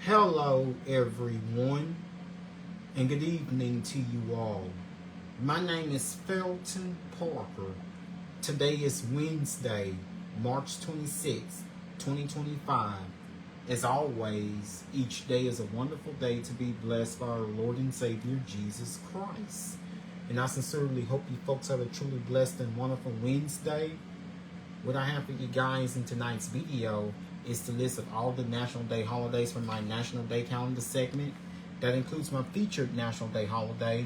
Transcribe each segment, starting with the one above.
Hello, everyone, and good evening to you all. My name is Felton Parker. Today is Wednesday, March 26, 2025. As always, each day is a wonderful day to be blessed by our Lord and Savior, Jesus Christ. And I sincerely hope you folks have a truly blessed and wonderful Wednesday. What I have for you guys in tonight's video is the list of all the National Day holidays from my National Day calendar segment. That includes my featured National Day holiday.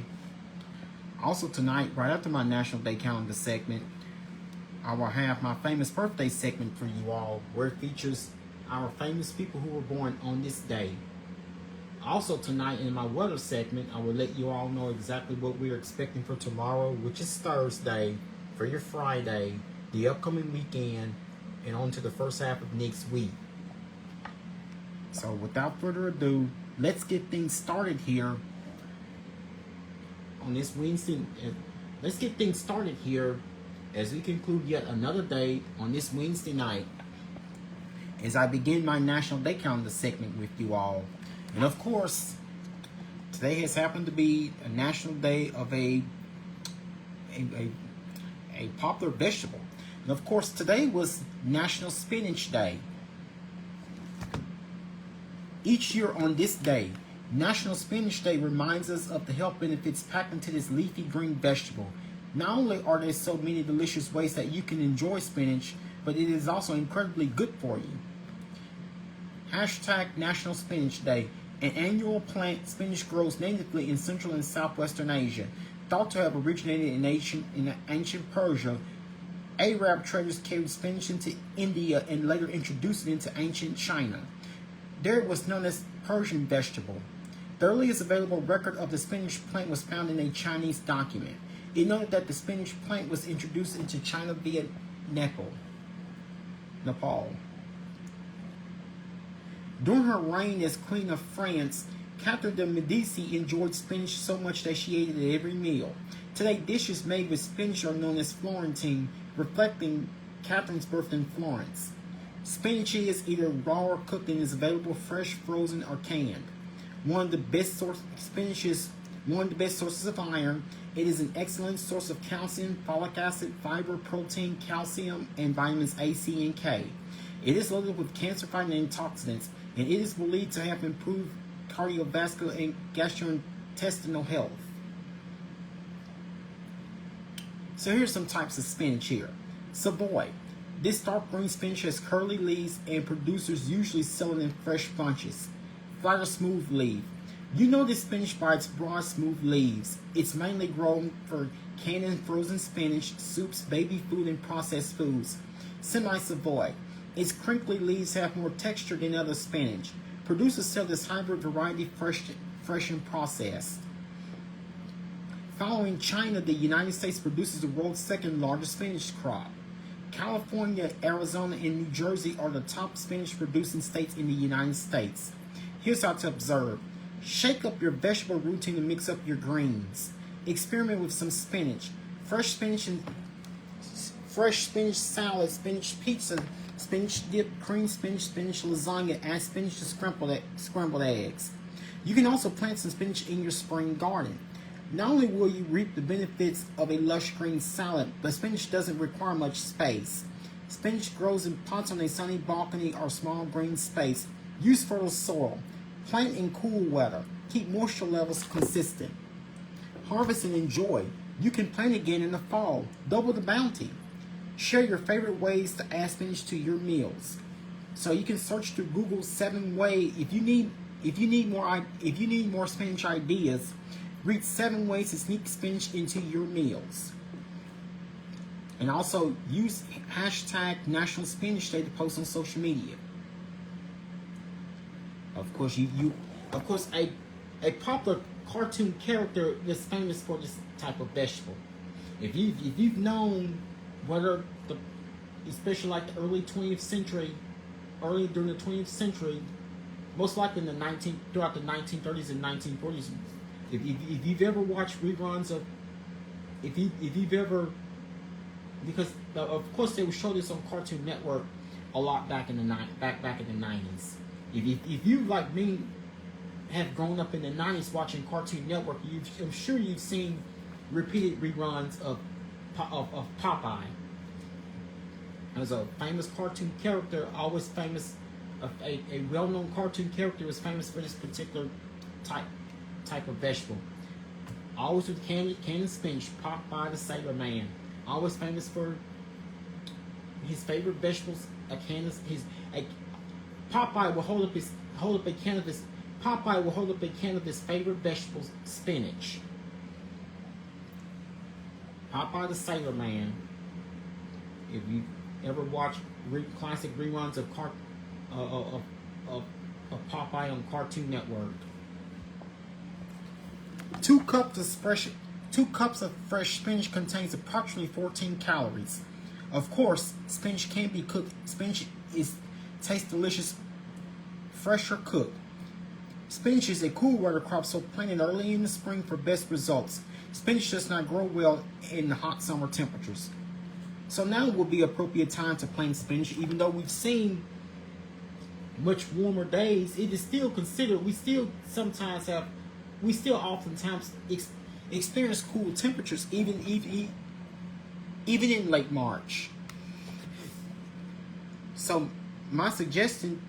Also tonight, right after my National Day calendar segment, I will have my famous birthday segment for you all, where it features our famous people who were born on this day. Also tonight in my weather segment, I will let you all know exactly what we're expecting for tomorrow, which is Thursday, for your Friday, the upcoming weekend, and on to the first half of next week. So without further ado, let's get things started here on this Wednesday. Let's get things started here as we conclude yet another day on this Wednesday night, as I begin my National Day calendar segment with you all. And of course, today has happened to be a National Day of a popular vegetable. And of course, today was National Spinach Day. Each year on this day, National Spinach Day reminds us of the health benefits packed into this leafy green vegetable. Not only are there so many delicious ways that you can enjoy spinach, but it is also incredibly good for you. Hashtag National Spinach Day. An annual plant, spinach grows natively in Central and Southwestern Asia. Thought to have originated in ancient Persia, Arab traders carried spinach into India and later introduced it into ancient China. There it was known as Persian vegetable. The earliest available record of the spinach plant was found in a Chinese document. It noted that the spinach plant was introduced into China via Nepal. During her reign as Queen of France, Catherine de Medici enjoyed spinach so much that she ate it at every meal. Today, dishes made with spinach are known as Florentine, reflecting Catherine's birth in Florence. Spinach is either raw or cooked and is available fresh, frozen, or canned. Spinach is one of the best sources of iron. It is an excellent source of calcium, folic acid, fiber, protein, calcium, and vitamins A, C, and K. It is loaded with cancer-fighting antioxidants, and it is believed to have improved cardiovascular and gastrointestinal health. So here's some types of spinach here. Savoy. This dark green spinach has curly leaves, and producers usually sell it in fresh bunches. Flat or smooth leaf. You know this spinach by its broad, smooth leaves. It's mainly grown for canned and frozen spinach, soups, baby food, and processed foods. Semi-Savoy. Its crinkly leaves have more texture than other spinach. Producers sell this hybrid variety fresh and processed. Following China, the United States produces the world's second largest spinach crop. California, Arizona, and New Jersey are the top spinach producing states in the United States. Here's how to observe. Shake up your vegetable routine to mix up your greens. Experiment with some spinach. Fresh spinach salad, spinach pizza, spinach dip, cream spinach, spinach lasagna, add spinach to scrambled eggs. You can also plant some spinach in your spring garden. Not only will you reap the benefits of a lush green salad, but spinach doesn't require much space. Spinach grows in pots on a sunny balcony or small green space. Use fertile soil. Plant in cool weather. Keep moisture levels consistent. Harvest and enjoy. You can plant again in the fall. Double the bounty. Share your favorite ways to add spinach to your meals. So you can search through Google 7 ways. If you need more spinach ideas, read 7 ways to sneak spinach into your meals. And also use hashtag National Spinach Day to post on social media. Of course, a popular cartoon character is famous for this type of vegetable. If you've known whether especially like the early 20th century, early during the 20th century, most likely throughout the 1930s and 1940s. If you've ever watched reruns of, if you've ever, because of course they would show this on Cartoon Network a lot back in the 90s. If you like me have grown up in the 90s watching Cartoon Network, I'm sure you've seen repeated reruns of Popeye. As a famous cartoon character, always famous, a well-known cartoon character was famous for this particular type of vegetable. Always with candy and spinach. Popeye the Sailor Man, always famous for his favorite vegetables. Popeye will hold up a can of his. Popeye will hold up a can of his favorite vegetables, spinach. Popeye the Sailor Man. If you ever watch classic reruns of Popeye on Cartoon Network. 2 cups of fresh spinach contains approximately 14 calories. Of course, spinach can be cooked. Spinach tastes delicious, fresh or cooked. Spinach is a cool weather crop, so planted early in the spring for best results. Spinach does not grow well in hot summer temperatures. So now would be appropriate time to plant spinach. Even though we've seen much warmer days, it is still considered, we still oftentimes experience cool temperatures even in late March. So my suggestion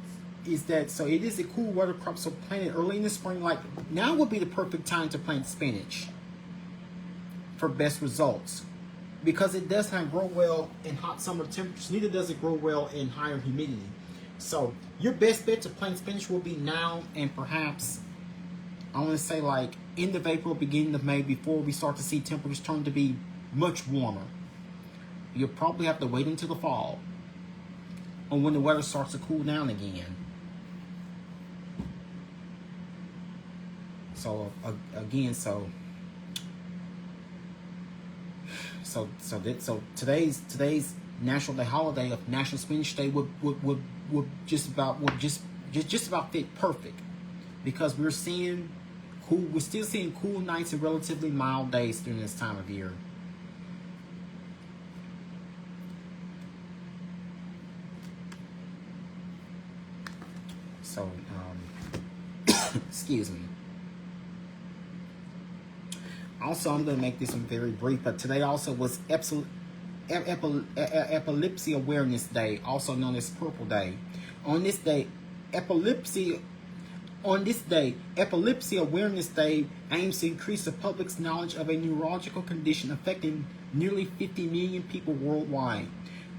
is that, so it is a cool weather crop, so plant it early in the spring. Like now would be the perfect time to plant spinach for best results, because it does not grow well in hot summer temperatures. Neither does it grow well in higher humidity. So your best bet to plant spinach will be now, and perhaps I want to say like end of April, beginning of May, before we start to see temperatures turn to be much warmer. You'll probably have to wait until the fall, or when the weather starts to cool down again. So again, so today's National Day holiday of National Spinach Day would just about fit perfect, because we're still seeing cool nights and relatively mild days during this time of year. So excuse me. Also, I'm going to make this one very brief, but today also was Epilepsy Awareness Day, also known as Purple Day. On this day, Epilepsy Awareness Day aims to increase the public's knowledge of a neurological condition affecting nearly 50 million people worldwide.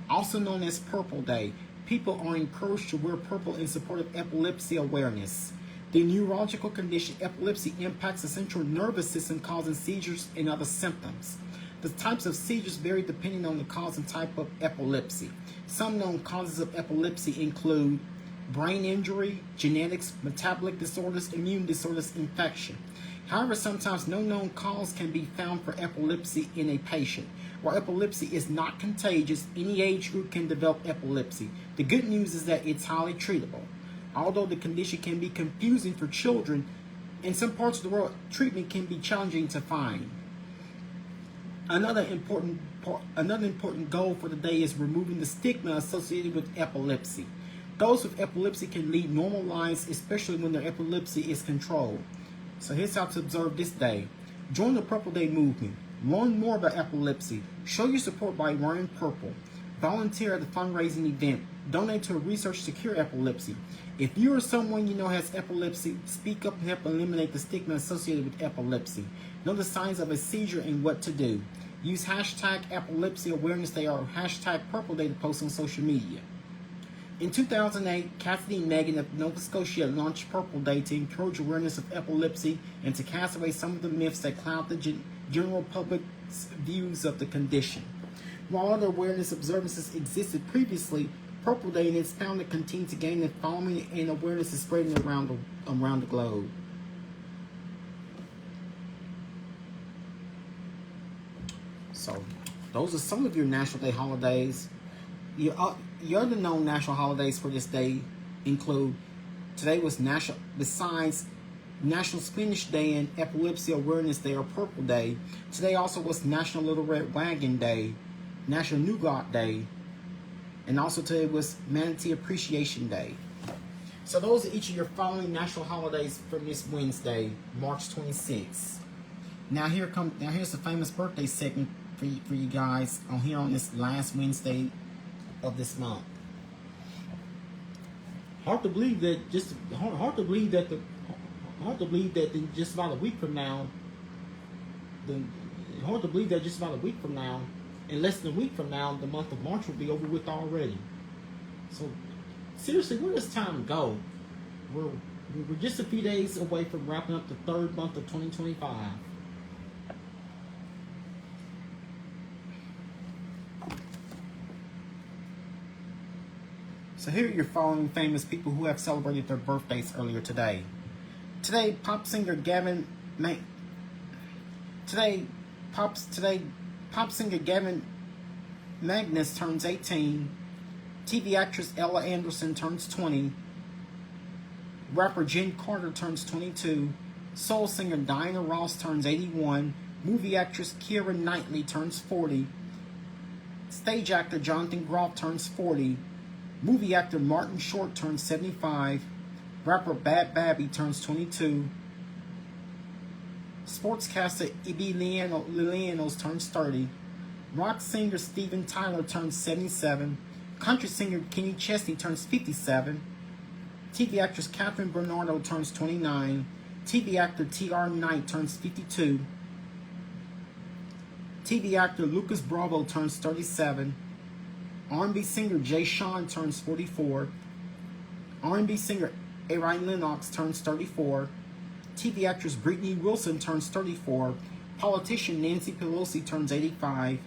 Also known as Purple Day, people are encouraged to wear purple in support of epilepsy awareness. The neurological condition epilepsy impacts the central nervous system, causing seizures and other symptoms. The types of seizures vary depending on the cause and type of epilepsy. Some known causes of epilepsy include brain injury, genetics, metabolic disorders, immune disorders, infection. However, sometimes no known cause can be found for epilepsy in a patient. While epilepsy is not contagious, any age group can develop epilepsy. The good news is that it's highly treatable. Although the condition can be confusing for children, in some parts of the world, treatment can be challenging to find. Another important goal for the day is removing the stigma associated with epilepsy. Those with epilepsy can lead normal lives, especially when their epilepsy is controlled. So here's how to observe this day. Join the Purple Day movement. Learn more about epilepsy. Show your support by wearing purple. Volunteer at a fundraising event. Donate to research to cure epilepsy. If you or someone you know has epilepsy, speak up and help eliminate the stigma associated with epilepsy. Know the signs of a seizure and what to do. Use hashtag Epilepsy Awareness Day or hashtag Purple Day to post on social media. In 2008, Cassidy and Megan of Nova Scotia launched Purple Day to encourage awareness of epilepsy and to cast away some of the myths that cloud the general public's views of the condition. While other awareness observances existed previously, Purple Day and its founder continue to gain a following, and awareness is spreading around the globe. So, those are some of your National Day holidays. Your other known national holidays for this day include, today was besides National Spinach Day and Epilepsy Awareness Day or Purple Day, today also was National Little Red Wagon Day, National Nougat Day, and also today was Manatee Appreciation Day. So those are each of your following national holidays from this Wednesday, March 26th. Now here's the famous birthday segment for you guys on here on this last Wednesday of this month. Hard to believe that just about a week from now, in less than a week from now, the month of March will be over with already. So seriously, where does time go? We're just a few days away from wrapping up the third month of 2025. So here are your following famous people who have celebrated their birthdays earlier today. Today, pop singer Gavin Magnus turns 18. TV actress Ella Anderson turns 20. Rapper Jen Carter turns 22. Soul singer Diana Ross turns 81. Movie actress Keira Knightley turns 40. Stage actor Jonathan Groff turns 40. Movie actor Martin Short turns 75. Rapper Bad Babby turns 22. Sportscaster E.B. Lilianos turns 30. Rock singer Steven Tyler turns 77. Country singer Kenny Chesney turns 57. TV actress Catherine Bernardo turns 29. TV actor T.R. Knight turns 52. TV actor Lucas Bravo turns 37. R&B singer Jay Sean turns 44. R&B singer Ari Lennox turns 34. TV actress Brittany Wilson turns 34. Politician Nancy Pelosi turns 85.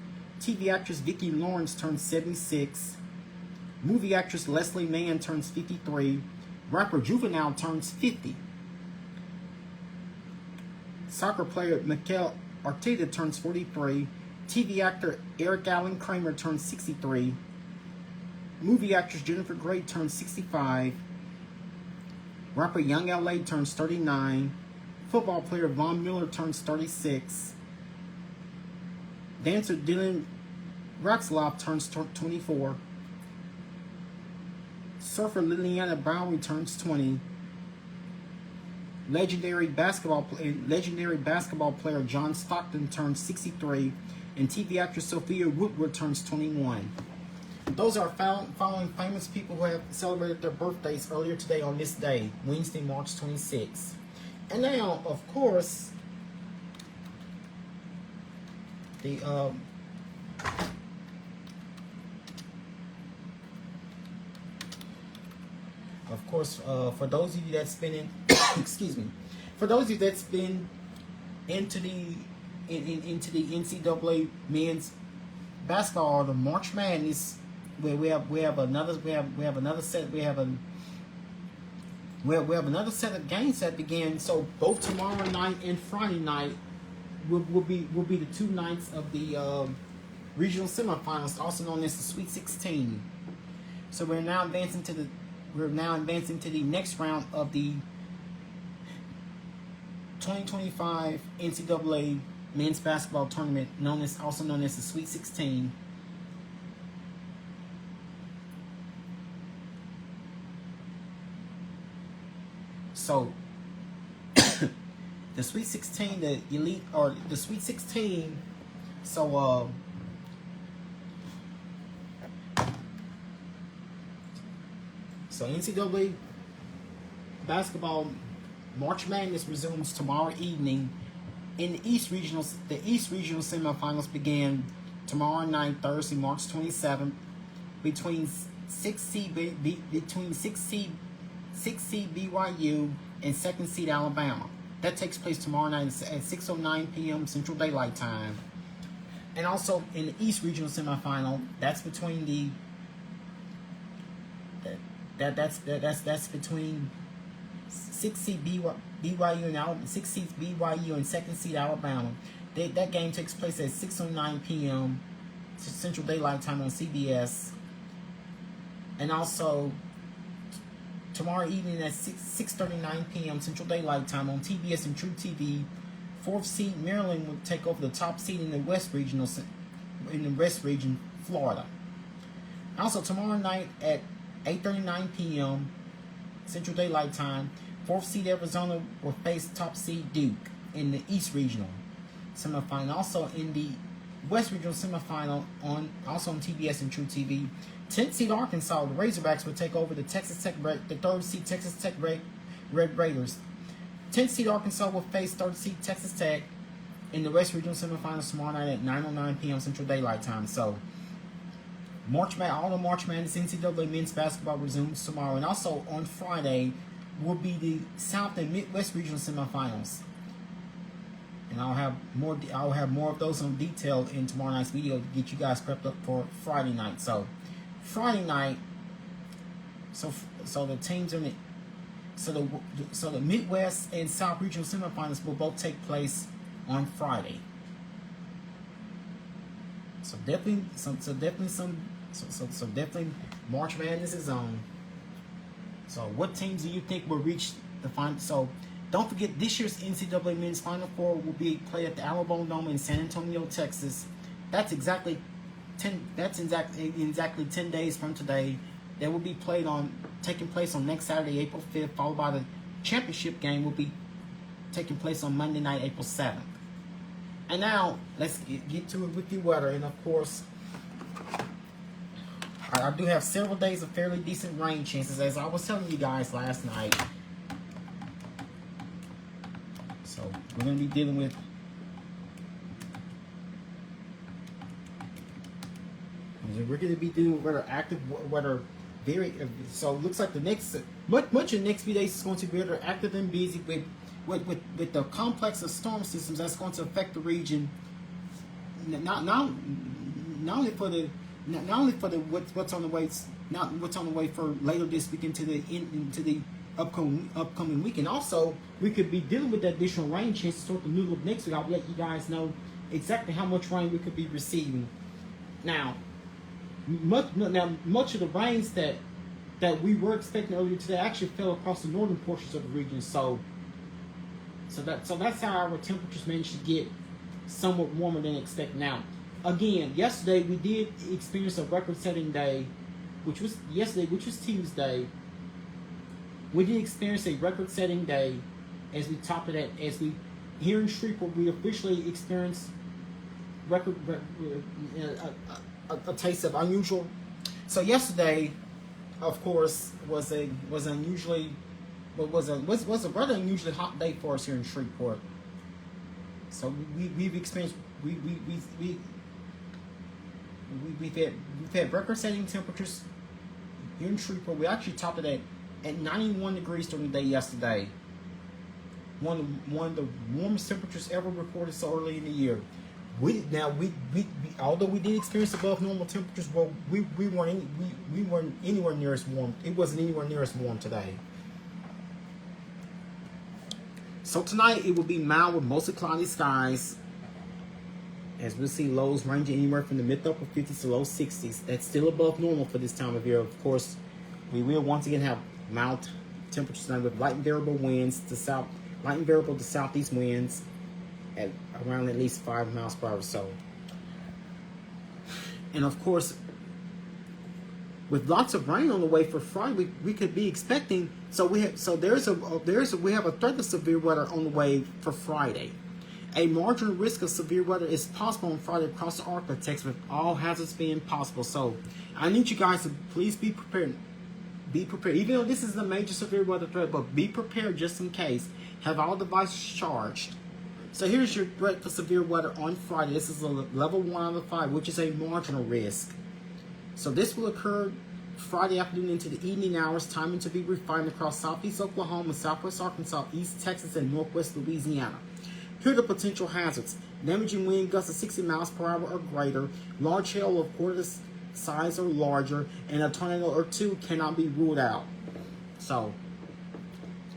TV actress Vicki Lawrence turns 76. Movie actress Leslie Mann turns 53. Rapper Juvenile turns 50. Soccer player Mikel Arteta turns 43. TV actor Eric Allen Kramer turns 63. Movie actress Jennifer Grey turns 65. Rapper Young L.A. turns 39. Football player Von Miller turns 36. Dancer Dylan Ratzlaff turns 24. Surfer Liliana Bowery turns 20. Legendary basketball player John Stockton turns 63. And TV actress Sophia Woodward turns 21. Those are following famous people who have celebrated their birthdays earlier today on this day, Wednesday, March 26th. And now, of course, for those of you that's been in, excuse me, for those of you that's been into the NCAA men's basketball, the March Madness, where we have another set of games that begin. So both tomorrow night and Friday night will be the two nights of the regional semifinals, also known as the Sweet 16. So we're now advancing to the next round of the 2025 NCAA men's basketball tournament, also known as the Sweet 16. So the Sweet 16, the elite, or the Sweet 16. So NCAA basketball March Madness resumes tomorrow evening. In the East Regional semifinals begin tomorrow night, Thursday, March 27th, between 6 seed BYU and 2nd seed Alabama. That takes place tomorrow night at 6:09 p.m. Central Daylight Time. And also in the East Regional semifinal, that's between between 6 seed BYU and 6 seeds BYU and 2nd seed Alabama. That game takes place at 6:09 p.m. Central Daylight Time on CBS. And also tomorrow evening at 6:39 p.m. Central Daylight Time on TBS and True TV, 4th seed Maryland will take over the top seed in the West Region, Florida. Also tomorrow night at 8:39 p.m. Central Daylight Time. 4th seed Arizona will face top seed Duke in the East Regional semifinal. Also in the West Regional semifinal also on TBS and True TV. 10th seed Arkansas, the Razorbacks will take over the Texas Tech, the 3rd seed Texas Tech Red Raiders. 10th seed Arkansas will face 3rd seed Texas Tech in the West Regional semifinals tomorrow night at 9:09 p.m. Central Daylight Time. So, all the March Madness NCAA men's basketball resumes tomorrow, and also on Friday will be the South and Midwest Regional semifinals. And I'll have more of those on detail in tomorrow night's video to get you guys prepped up for Friday night. So, Friday night, so the teams in the Midwest and South Regional semifinals will both take place on Friday. So definitely March Madness is on. So what teams do you think will reach the final? So don't forget, this year's NCAA Men's Final Four will be played at the Alamo Dome in San Antonio, Texas. That's exactly 10 days from today. That will be taking place on next Saturday, April 5th, followed by the championship game will be taking place on Monday night, April 7th. And now, let's get to it with the weather. And of course, I do have several days of fairly decent rain chances, as I was telling you guys last night. So, we're going to be dealing with weather, active weather. So it looks like the next much of the next few days is going to be rather active and busy with the complex of storm systems that's going to affect the region. Not only for the what's on the way for later this week into the upcoming week, and also we could be dealing with additional rain chances toward the middle of next week. I'll let you guys know exactly how much rain we could be receiving. Now, much of the rains that we were expecting earlier today actually fell across the northern portions of the region. So that's how our temperatures managed to get somewhat warmer than expected. Now, again, yesterday we did experience a record-setting day, which was Tuesday. We did experience a record-setting day as we topped it here in Shreveport. We officially experienced a taste of unusual. So yesterday, of course, was a rather unusually hot day for us here in Shreveport. So we've experienced we've had record-setting temperatures here in Shreveport. We actually topped it at 91 degrees during the day yesterday. One of the warmest temperatures ever recorded so early in the year. Although we did experience above normal temperatures, well, we weren't anywhere near as warm. It wasn't anywhere near as warm today. So tonight it will be mild with mostly cloudy skies, as we'll see lows ranging anywhere from the mid-upper 50s to low 60s. That's still above normal for this time of year. Of course, we will once again have mild temperatures tonight with light and variable winds to southeast winds at around at least 5 miles per hour or so. And of course, with lots of rain on the way for Friday, we could be expecting. We have a threat of severe weather on the way for Friday. A marginal risk of severe weather is possible on Friday across the Arctic, with all hazards being possible. So I need you guys to please be prepared. Be prepared, even though this is a major severe weather threat, but be prepared just in case. Have all devices charged. So here's your threat for severe weather on Friday. This is a level 1 out of 5, which is a marginal risk. So this will occur Friday afternoon into the evening hours, timing to be refined across southeast Oklahoma, southwest Arkansas, east Texas, and northwest Louisiana. Here are the potential hazards. Damaging wind gusts of 60 miles per hour or greater, large hail of quarter size or larger, and a tornado or two cannot be ruled out.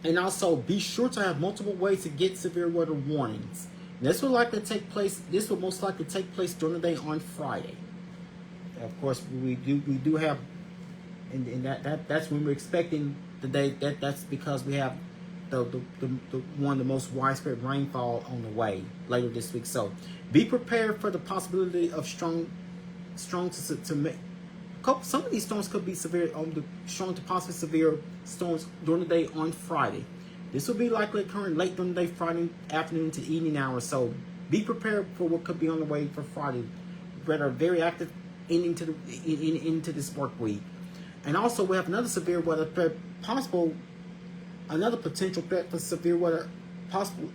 And also, be sure to have multiple ways to get severe weather warnings. This will most likely take place during the day on Friday. Of course, we do have, and that's when we're expecting the day. That's because we have the one of the most widespread rainfall on the way later this week. So, be prepared for the possibility of strong to make. Some of these storms could be severe, strong to possibly severe storms during the day on Friday. This will be likely occurring late during the day, Friday afternoon to evening hours. So be prepared for what could be on the way for Friday. Rather very active ending to into this work week. And also we have another severe weather threat possible, another potential threat for severe weather possible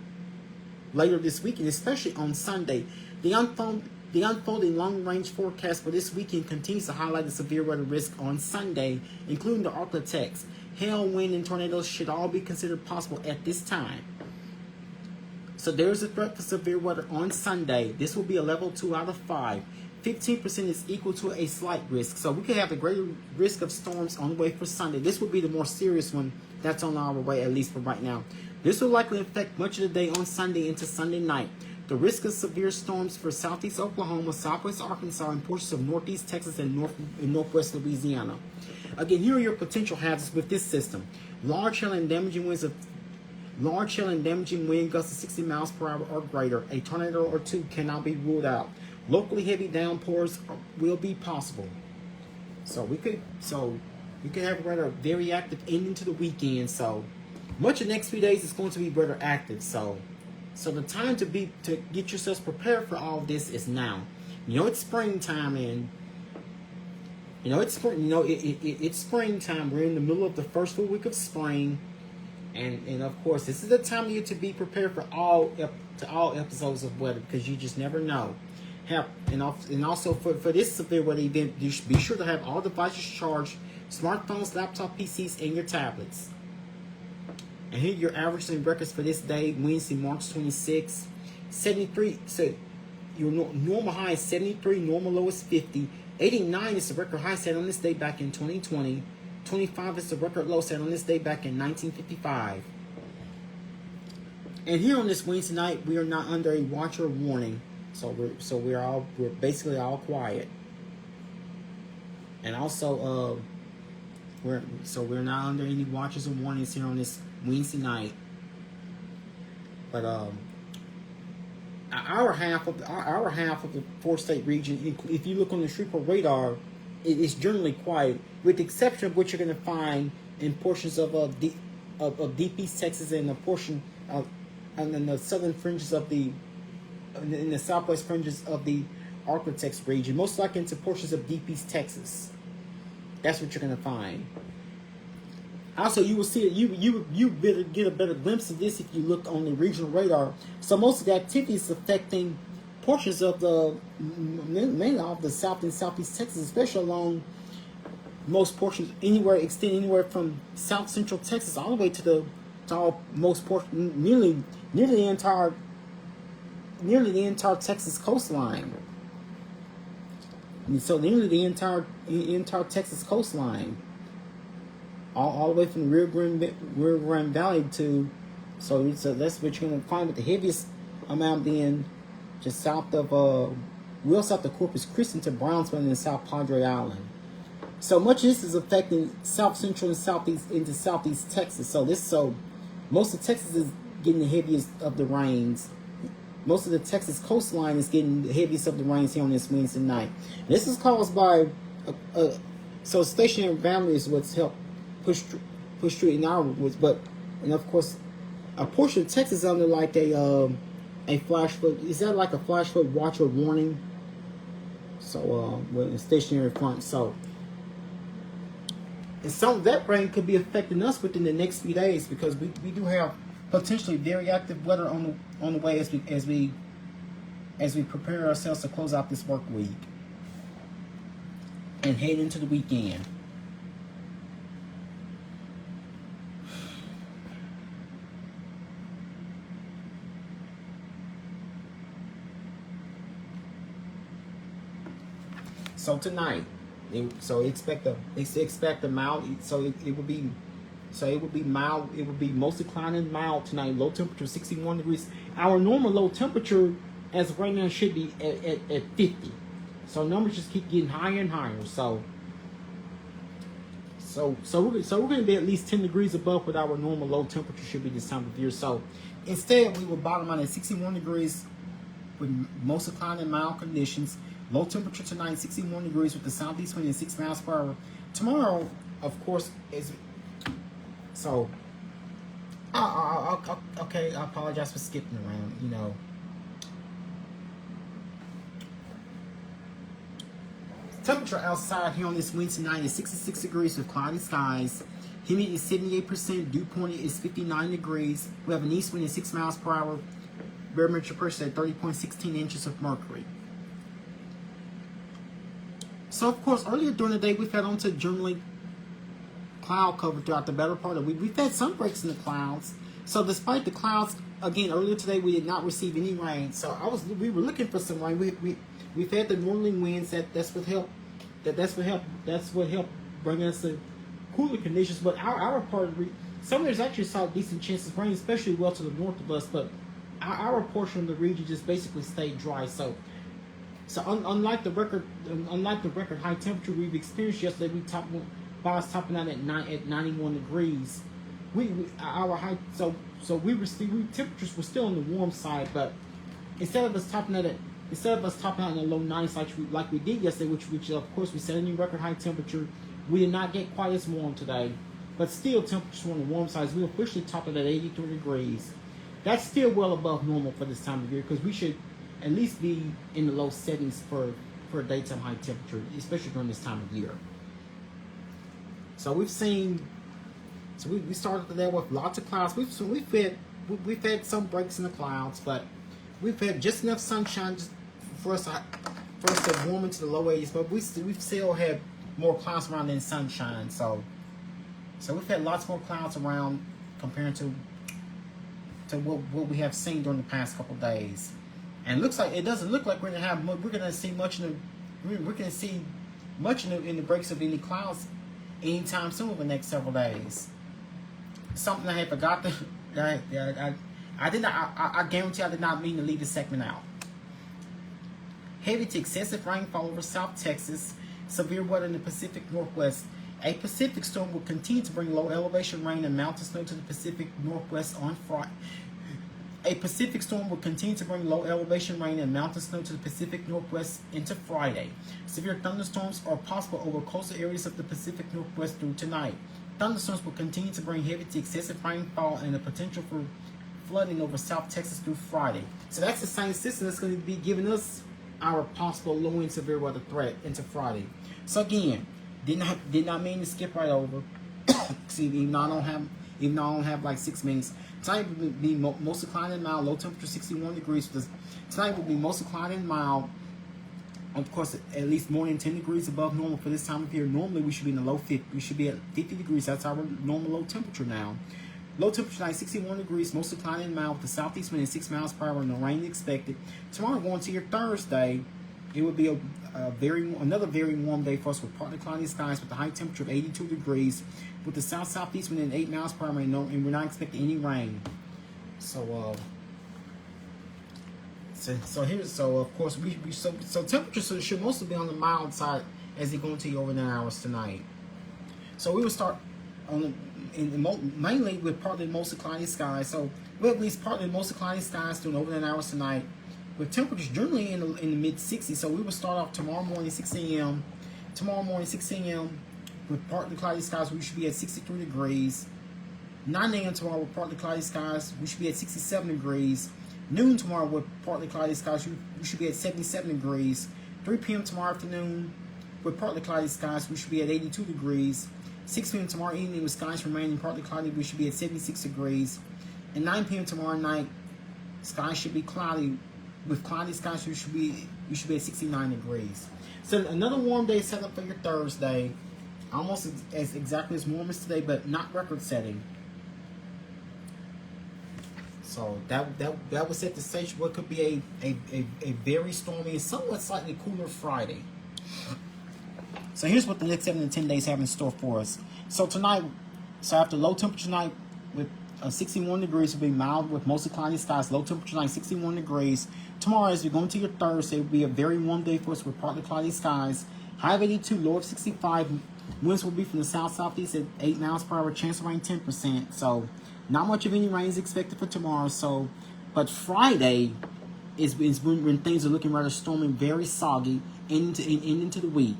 later this weekend, especially on Sunday. The unfolding long-range forecast for this weekend continues to highlight the severe weather risk on Sunday, including the Arctic. Hail, wind, and tornadoes should all be considered possible at this time. So there is a threat for severe weather on Sunday. This will be a level 2 out of 5. 15% is equal to a slight risk. So we could have a greater risk of storms on the way for Sunday. This will be the more serious one that's on our way, at least for right now. This will likely affect much of the day on Sunday into Sunday night. The risk of severe storms for southeast Oklahoma, southwest Arkansas, and portions of northeast Texas and northwest Louisiana. Again, here are your potential hazards with this system. Large hail and damaging wind gusts of 60 miles per hour or greater. A tornado or two cannot be ruled out. Locally heavy downpours will be possible. So we could have a rather very active ending to the weekend. So much of the next few days is going to be rather active. So the time to get yourselves prepared for all of this is now. You know it's springtime, and you know it's spring. You know it's springtime. We're in the middle of the first full week of spring, and of course this is the time of year to be prepared for all episodes of weather, because you just never know. And also for this severe weather event, you should be sure to have all devices charged: smartphones, laptop, PCs, and your tablets. And here are your averages and records for this day, Wednesday, March 26th. 73, so your normal high is 73, normal low is 50. 89 is the record high set on this day back in 2020. 25 is the record low set on this day back in 1955. And here on this Wednesday night, we are not under a watch or warning. So we're basically all quiet. And also we're not under any watches or warnings here on this Wednesday night. But our half of the four-state region, if you look on the Shreveport radar, it's generally quiet, with the exception of what you're going to find in portions of Deep East Texas, and a portion of and in the southern fringes of in the southwest fringes of the Arctic region, most likely into portions of Deep East Texas. That's what you're going to find. Also, you will see it. You better get a better glimpse of this if you look on the regional radar. So most of the activity is affecting portions of mainly of the south and southeast Texas, especially along most portions, extending anywhere from south central Texas all the way to most portion, nearly the entire Texas coastline. And so nearly the entire Texas coastline. All the way from the Rio Grande Valley to, so that's what you're going to find, with the heaviest amount being just south of Corpus Christi to Brownsville and South Padre Island. So much of this is affecting south central and southeast into southeast Texas. So most of Texas is getting the heaviest of the rains. Most of the Texas coastline is getting the heaviest of the rains here on this Wednesday night. This is caused by so stationary boundary is what's helped push through in our woods, and of course a portion of Texas is under like a flash flood. Is that like a flash flood watch or warning? So with a stationary front. So and some of that rain could be affecting us within the next few days, because we do have potentially very active weather on the way as we prepare ourselves to close out this work week and head into the weekend. So tonight, expect a mild. It will be mild. It will be mostly cloudy and mild tonight. Low temperature 61 degrees. Our normal low temperature as of right now should be at 50. So numbers just keep getting higher and higher. So we're going to be at least 10 degrees above what our normal low temperature should be this time of year. So instead, we will bottom out at 61 degrees with mostly cloudy and mild conditions. Low temperature tonight, 61 degrees with the southeast wind at 6 miles per hour. Tomorrow, of course, So, okay, I apologize for skipping around, you know. Temperature outside here on this Wednesday night is 66 degrees with cloudy skies. Humidity is 78%. Dew point is 59 degrees. We have an east wind at 6 miles per hour. Barometric pressure at 30.16 inches of mercury. So, of course, earlier during the day, we've had onto generally cloud cover throughout the better part of the week. We've had some breaks in the clouds. So, despite the clouds, again, earlier today, we did not receive any rain. So, we were looking for some rain. We've had the northerly winds. That's what helped bring us to cooler conditions. But our part of the some areas actually saw decent chances of rain, especially well to the north of us. But our portion of the region just basically stayed dry. So unlike the record high temperature we've experienced yesterday, topping out at 91 degrees. Temperatures were still on the warm side, but instead of us topping out in the low 90s like we did yesterday, which of course we set a new record high temperature, we did not get quite as warm today. But still, temperatures were on the warm side. We officially topped it at 83 degrees. That's still well above normal for this time of year, because we should at least be in the low 70s for a daytime high temperature, especially during this time of year. So we started today with lots of clouds. We've had some breaks in the clouds, but we've had just enough sunshine for us to warm into the low 80s. But we've still had more clouds around than sunshine. So we've had lots more clouds around compared to what we have seen during the past couple of days. And it doesn't look like we're gonna see much in the breaks of any clouds anytime soon over the next several days. Something I had forgot I guarantee I did not mean to leave this segment out. Heavy to excessive rainfall over South Texas, severe weather in the Pacific Northwest. A Pacific storm will continue to bring low elevation rain and mountain snow to the Pacific Northwest on Friday. A Pacific storm will continue to bring low elevation rain and mountain snow to the Pacific Northwest into Friday. Severe thunderstorms are possible over coastal areas of the Pacific Northwest through tonight. Thunderstorms will continue to bring heavy to excessive rainfall and the potential for flooding over South Texas through Friday. So that's the same system that's going to be giving us our possible low and severe weather threat into Friday. So again, did not mean to skip right over. See, even though I don't have like 6 minutes. Tonight will be mostly cloudy and mild. Low temperature 61 degrees. Tonight will be mostly cloudy and mild. Of course, at least more than 10 degrees above normal for this time of year. Normally, we should be in the low 50. We should be at 50 degrees. That's our normal low temperature now. Low temperature tonight 61 degrees. Mostly cloudy and mild with the southeast wind at 6 miles per hour. No rain expected. Tomorrow, going to your Thursday, it will be another very warm day for us with partly cloudy skies with a high temperature of 82 degrees with the southeast wind at 8 miles per hour and we're not expecting any rain. So of course so temperatures should mostly be on the mild side as they go into the overnight hours tonight. So we will start mainly with partly mostly cloudy skies. So we'll at least partly mostly cloudy skies during overnight hours tonight, with temperatures generally in the mid 60s. So we will start off tomorrow morning 6 a.m. With partly cloudy skies. We should be at 63 degrees. 9 a.m. tomorrow with partly cloudy skies. We should be at 67 degrees. Noon tomorrow with partly cloudy skies. We should be at 77 degrees. 3 p.m. tomorrow afternoon with partly cloudy skies. We should be at 82 degrees. 6 p.m. tomorrow evening with skies remaining partly cloudy. We should be at 76 degrees. And 9 p.m. tomorrow night, skies should be cloudy. With cloudy skies, we should be at 69 degrees. So another warm day set up for your Thursday. Almost exactly as warm as today, but not record setting. So that would set the stage for what could be a very stormy and somewhat slightly cooler Friday. So here's what the next 7 to 10 days have in store for us. So after low temperature tonight with 61 degrees will be mild with mostly cloudy skies. Low temperature tonight 61 degrees. Tomorrow, as we go into your Thursday, will be a very warm day for us with partly cloudy skies. High of 82, low of 65. Winds will be from the south-southeast at 8 miles per hour. Chance of rain 10%. So not much of any rain is expected for tomorrow. But Friday is when things are looking rather stormy, very soggy, into the week.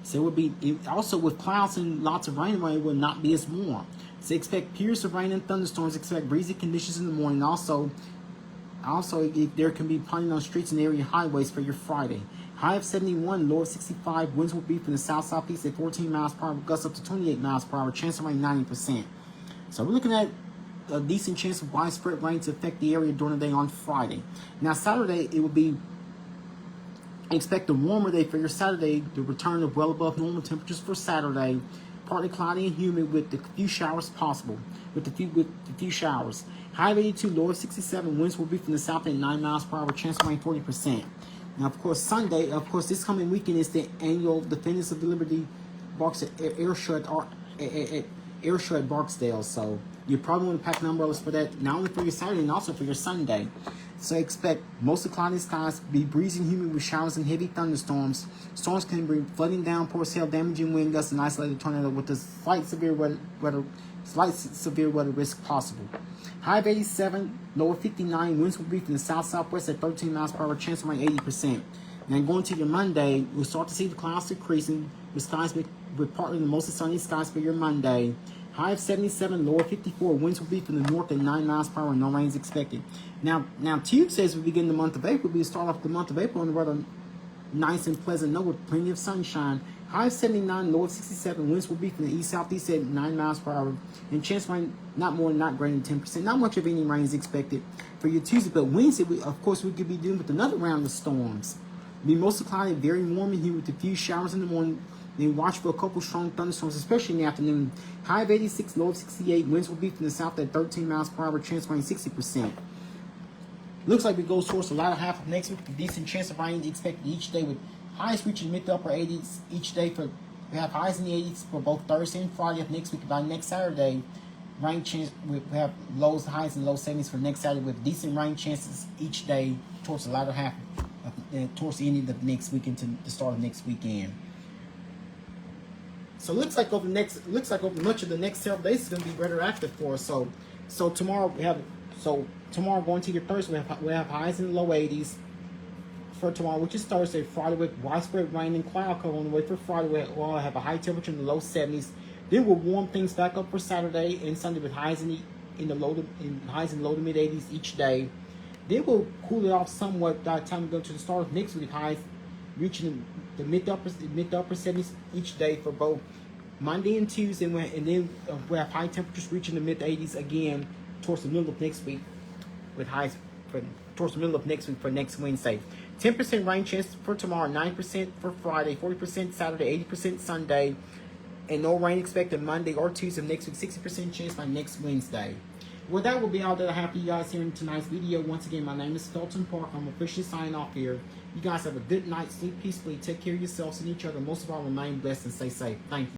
So it would be also with clouds and lots of rain. It will not be as warm. So expect periods of rain and thunderstorms. Expect breezy conditions in the morning. Also, there can be plenty on streets and area highways for your Friday. High of 71, low of 65. Winds will be from the south-southeast at 14 miles per hour, gusts up to 28 miles per hour. Chance of rain 90%. So we're looking at a decent chance of widespread rain to affect the area during the day on Friday. Now Saturday, it will be expect a warmer day for your Saturday. The return of well above normal temperatures for Saturday. Partly cloudy and humid with a few showers possible. With a few showers. High of 82, low of 67. Winds will be from the south at 9 miles per hour. Chance of rain 40%. Now, of course, Sunday, this coming weekend is the annual Defenders of the Liberty Barks at Airshot Barksdale. So you probably want to pack umbrellas for that, not only for your Saturday and also for your Sunday. So expect mostly cloudy skies, be breezy and humid with showers and heavy thunderstorms. Storms can bring flooding, downpours, hail, damaging wind gusts, and isolated tornado with a slight severe weather risk possible. High of 87, low of 59. Winds will be from the south-southwest at 13 miles per hour. Chance of rain 80%. Then going to your Monday, we'll start to see the clouds decreasing with skies with partly the mostly sunny skies for your Monday. High of 77, low of 54. Winds will be from the north at 9 miles per hour. No rain is expected. Now Tuesday, as we begin the month of April, we start off the month of April on a rather nice and pleasant note with plenty of sunshine. High of 79, low of 67. Winds will be from the east-southeast at 9 miles per hour. And chance of rain not more, not greater than 10%. Not much of any rain is expected for your Tuesday. But Wednesday, we could be dealing with another round of storms. Be mostly cloudy, very warm and humid with a few showers in the morning. Then watch for a couple strong thunderstorms, especially in the afternoon. High of 86, low of 68. Winds will be from the south at 13 miles per hour. Chance of rain 60%. Looks like we go towards the latter half of next week. A decent chance of rain expected each day with highs reaching mid to upper 80s each day. We have highs in the 80s for both Thursday and Friday of next week. By next Saturday, rain chance we have lows, highs, and low 70s for next Saturday with decent rain chances each day towards the latter half towards the end of the next weekend to the start of next weekend. So looks like over much of the next several days is going to be rather active for us. So tomorrow tomorrow going to your Thursday we have highs in the low 80s for tomorrow, which is Thursday. Friday with widespread rain and cloud cover on the way for Friday. We'll have a high temperature in the low 70s. Then we'll warm things back up for Saturday and Sunday with highs in the low to mid 80s each day. Then we'll cool it off somewhat by the time we go to the start of next week. Highs reaching the mid to upper 70s each day for both Monday and Tuesday, and then we have high temperatures reaching the mid 80s again towards the middle of next week, with highs towards the middle of next week for next Wednesday. 10% rain chance for tomorrow, 9% for Friday, 40% Saturday, 80% Sunday, and no rain expected Monday or Tuesday of next week. 60% chance by next Wednesday. Well, that will be all that I have for you guys here in tonight's video. Once again, my name is Felton Park. I'm officially signing off here. You guys have a good night. Sleep peacefully. Take care of yourselves and each other. Most of all, remain blessed and stay safe. Thank you.